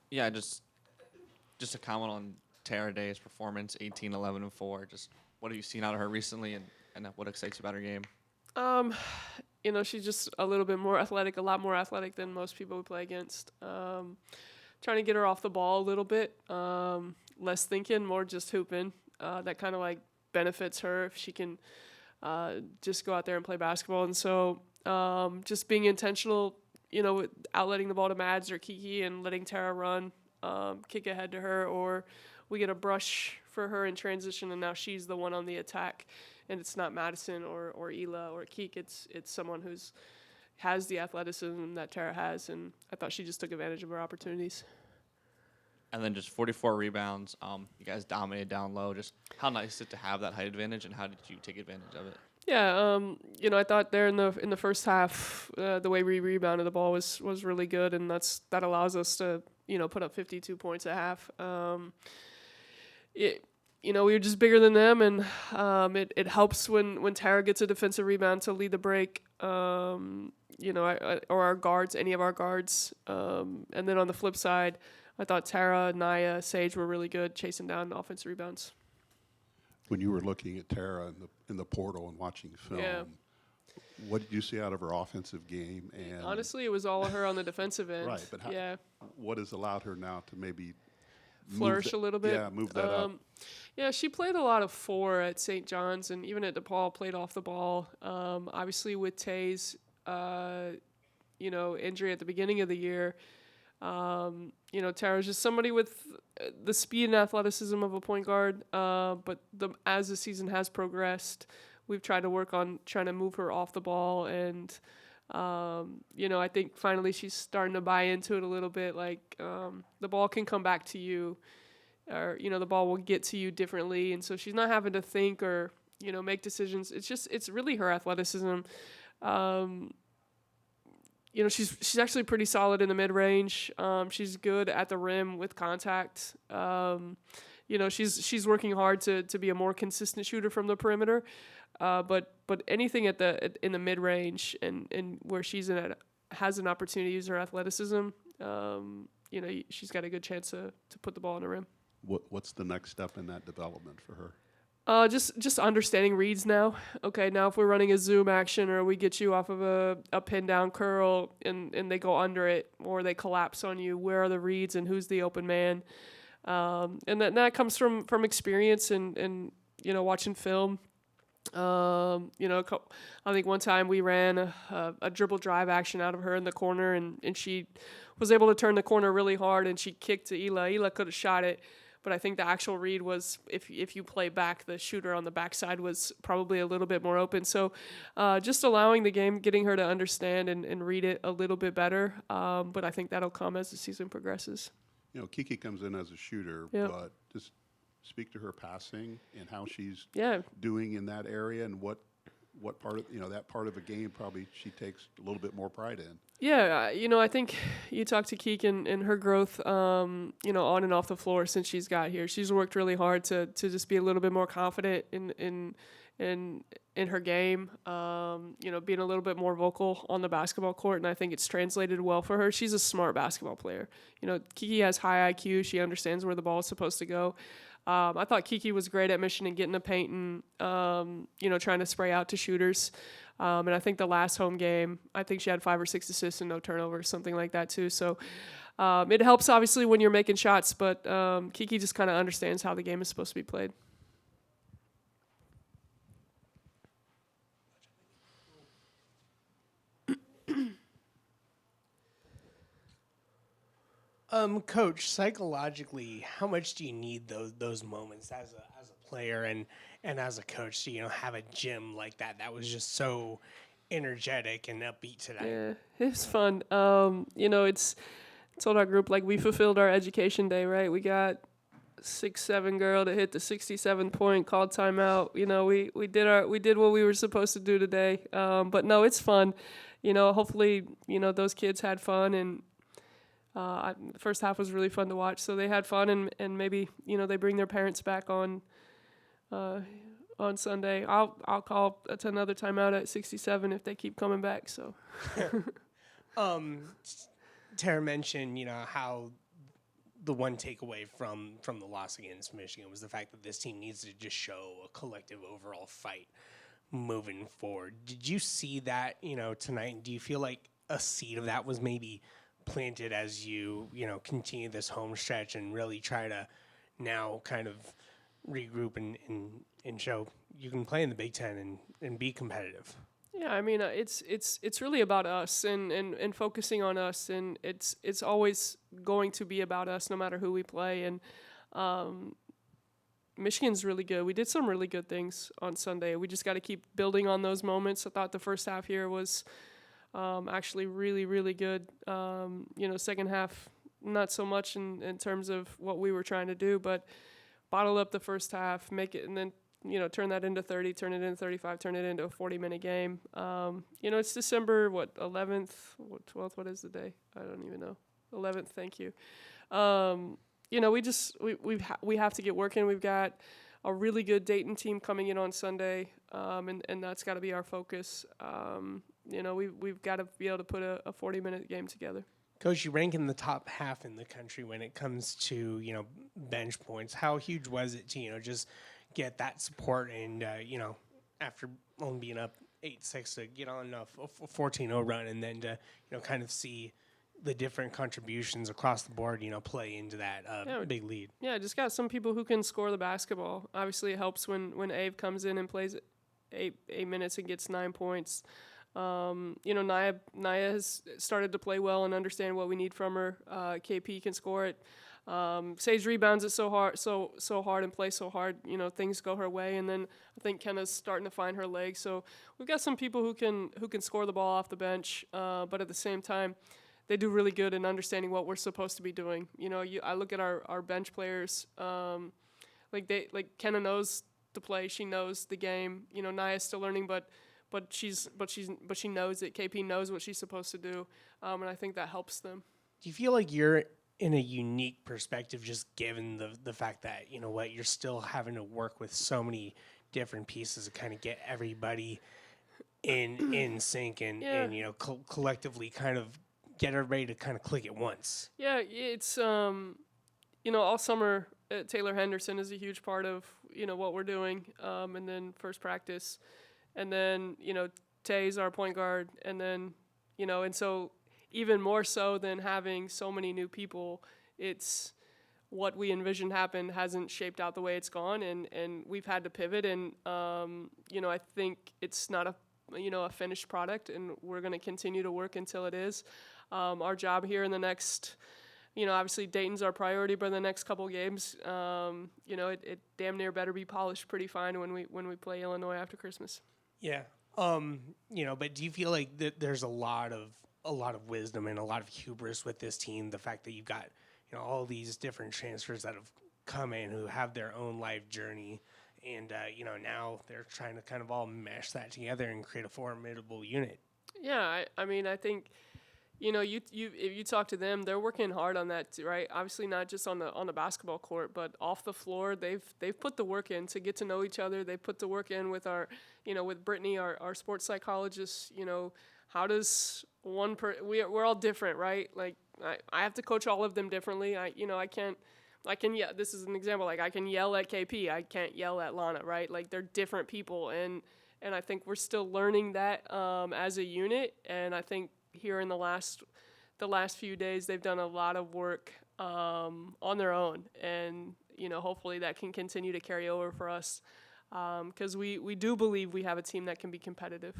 Yeah, just a comment on Tara Day's performance, 18, 11, and 4. Just what have you seen out of her recently, and what excites you about her game? Um, she's just a little bit more athletic, a lot more athletic than most people we play against. Trying to get her off the ball a little bit, less thinking, more just hooping. That kind of like benefits her if she can just go out there and play basketball. And so just being intentional, with outletting the ball to Mads or Kiki and letting Tara run, kick ahead to her, or we get a brush for her in transition, and now she's the one on the attack, and it's not Madison or Ela or Keek. It's someone who's has the athleticism that Tara has, and I thought she just took advantage of her opportunities. And then just 44 rebounds. You guys dominated down low. Just how nice is it to have that height advantage, and how did you take advantage of it? Yeah, I thought there in the first half, the way we rebounded the ball was really good, and that allows us to put up 52 points at half. We were just bigger than them, and it helps when Tara gets a defensive rebound to lead the break. Or our guards, any of our guards, and then on the flip side, I thought Tara, Naya, Sage were really good chasing down offensive rebounds. When you were looking at Tara in the portal and watching film, Yeah. what did you see out of her offensive game? And Honestly, it was all her on the defensive end. right, but what has allowed her now to maybe flourish a little bit? Yeah, move that up. Yeah, she played a lot of 4 at St. John's, and even at DePaul played off the ball. Obviously with Tay's, injury at the beginning of the year, Tara's just somebody with the speed and athleticism of a point guard. But as the season has progressed, we've tried to work on trying to move her off the ball, and I think finally she's starting to buy into it a little bit. Like the ball can come back to you, or the ball will get to you differently, and so she's not having to think or make decisions. It's really her athleticism. She's actually pretty solid in the mid range. She's good at the rim with contact. She's working hard to be a more consistent shooter from the perimeter. But anything in the mid range and where she's has an opportunity to use her athleticism, she's got a good chance to put the ball in the rim. What's the next step in that development for her? Just understanding reads now. Okay, now if we're running a zoom action or we get you off of a pin down curl and they go under it or they collapse on you, where are the reads and who's the open man? And that comes from experience and watching film. I think one time we ran a dribble drive action out of her in the corner, and she was able to turn the corner really hard, and she kicked to Ela. Ela could have shot it, but I think the actual read was if you play back, the shooter on the backside was probably a little bit more open. So just allowing the game, getting her to understand and read it a little bit better. But I think that'll come as the season progresses. Kiki comes in as a shooter, Yep. but just speak to her passing and how she's Yeah. doing in that area, and what part of that part of a game probably she takes a little bit more pride in. Yeah, I think you talked to Keek and her growth, on and off the floor since she's got here. She's worked really hard to just be a little bit more confident in her game, being a little bit more vocal on the basketball court, and I think it's translated well for her. She's a smart basketball player. Kiki has high IQ. She understands where the ball is supposed to go. I thought Kiki was great at mission and getting the paint and, trying to spray out to shooters. And I think the last home game, I think she had 5 or 6 assists and no turnovers, something like that too. So it helps obviously when you're making shots, but Kiki just kind of understands how the game is supposed to be played. Coach, psychologically, how much do you need those moments as a player and as a coach to have a gym like that was just so energetic and upbeat tonight? Yeah, it was fun. It's told our group like we fulfilled our education day, right? We got 6'7" girl to hit the 67 point, called timeout. We did what we were supposed to do today. But no, it's fun. Hopefully those kids had fun, and the first half was really fun to watch. So they had fun, and maybe they bring their parents back on Sunday. I'll call to another timeout at 67 if they keep coming back. So, Tara mentioned how the one takeaway from the loss against Michigan was the fact that this team needs to just show a collective overall fight moving forward. Did you see that, tonight? Do you feel like a seed of that was maybe planted as you continue this home stretch and really try to now kind of regroup and show you can play in the Big Ten and be competitive? Yeah, I mean, it's really about us and focusing on us, and it's always going to be about us no matter who we play. And Michigan's really good. We did some really good things on Sunday. We just got to keep building on those moments. I thought the first half here was actually really, really good. Second half, not so much in terms of what we were trying to do, but bottle up the first half, make it, and then turn that into 30, turn it into 35, turn it into a 40-minute game. It's December, 11th, 12th, what is the day? I don't even know. 11th, thank you. We have to get working. We've got a really good Dayton team coming in on Sunday, and that's got to be our focus. We've got to be able to put a 40-minute game together. Coach, you rank in the top half in the country when it comes to, bench points. How huge was it to, just get that support and, after only being up 8-6 to get on a 14-0 run and then to, kind of see the different contributions across the board, play into that big lead? Yeah, just got some people who can score the basketball. Obviously, it helps when Ave comes in and plays 8 minutes and gets 9 points. Naya has started to play well and understand what we need from her. KP can score it. Sage rebounds it so hard and plays so hard. Things go her way, and then I think Kenna's starting to find her legs. So we've got some people who can score the ball off the bench, but at the same time, they do really good in understanding what we're supposed to be doing. I look at our bench players, like Kenna knows the play, she knows the game. Naya's still learning, but she knows it. KP knows what she's supposed to do, and I think that helps them. Do you feel like you're in a unique perspective, just given the fact that, you're still having to work with so many different pieces to kind of get everybody in sync and collectively kind of get everybody to kind of click at once? Yeah, it's, all summer, Taylor Henderson is a huge part of, what we're doing, and then first practice. And then, Tay's our point guard. And then, and so even more so than having so many new people, it's what we envisioned happened hasn't shaped out the way it's gone. And we've had to pivot. And, I think it's not a finished product, and we're going to continue to work until it is. Our job here in the next, obviously Dayton's our priority, but in the next couple games, it damn near better be polished pretty fine when we play Illinois after Christmas. Yeah. But do you feel like that there's a lot of wisdom and a lot of hubris with this team? The fact that you've got, all these different transfers that have come in who have their own life journey, and now they're trying to kind of all mesh that together and create a formidable unit. Yeah, I think, if you talk to them, they're working hard on that too, right? Obviously not just on the basketball court, but off the floor, they've put the work in to get to know each other. They put the work in with our, with Brittany, our sports psychologist. How does we're all different, right? Like I have to coach all of them differently. I can yell. This is an example. Like I can yell at KP. I can't yell at Lana, right? Like they're different people, and I think we're still learning that as a unit. And I think here in the last few days, they've done a lot of work on their own, and hopefully that can continue to carry over for us, because we do believe we have a team that can be competitive.